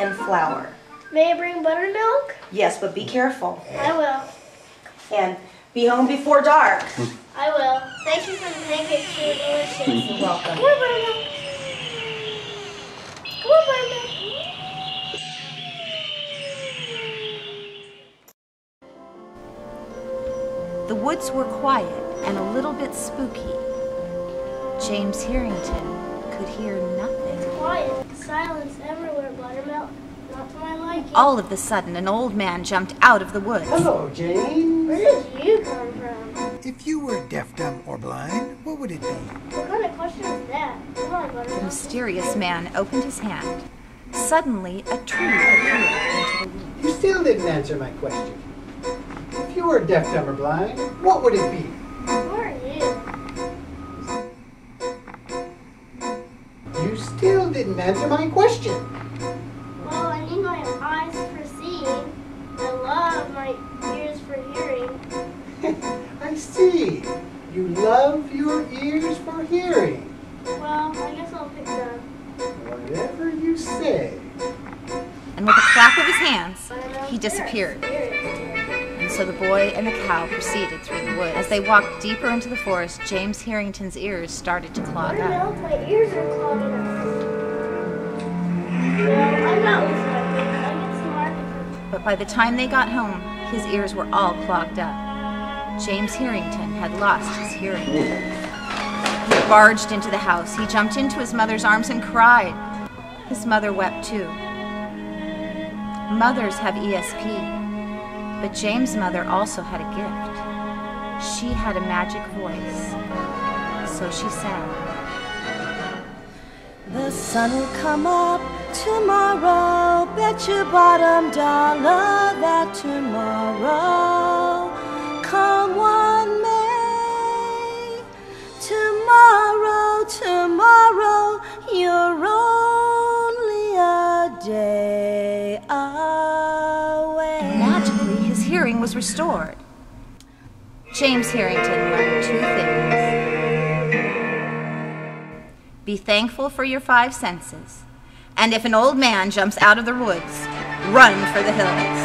and flour. May I bring buttermilk? Yes, but be careful. I will. And be home before dark. I will. Thank you for the pancakes. They're delicious. You're welcome. Come on, buttermilk. Come on, buttermilk. The woods were quiet and a little bit spooky. James Harrington could hear nothing. Quiet. Silence everywhere, buttermilk. Not to my liking. All of a sudden, an old man jumped out of the woods. Hello, James. Where did you come from? If you were deaf, dumb, or blind, what would it be? What kind of question is that? Come on, The buttermilk. mysterious man opened his hand. Suddenly, a tree appeared into the woods. You still didn't answer my question. If you were deaf, dumb, or blind, what would it be? Who are you? You still didn't answer my question. Well, I need my eyes for seeing. I love my ears for hearing. I see. You love your ears for hearing. Well, I guess I'll pick them. Whatever you say. And with a clap of his hands, Buttermilk, he disappeared. you're a spirit. And so the boy and the cow proceeded through the woods. As they walked deeper into the forest, James Harrington's ears started to clog up. Buttermilk, my ears are clogging up. Well, I'm not listening. I get smart. But by the time they got home, his ears were all clogged up. James Harrington had lost his hearing. He barged into the house. He jumped into his mother's arms and cried. His mother wept too. Mothers have ESP, but James' mother also had a gift. She had a magic voice, so she sang. The sun will come up tomorrow, bet your bottom dollar that tomorrow, come one may. Tomorrow, tomorrow, you're only a day away. And magically, his hearing was restored. James Harrington learned two things. Be thankful for your 5 senses. And if an old man jumps out of the woods, run for the hills.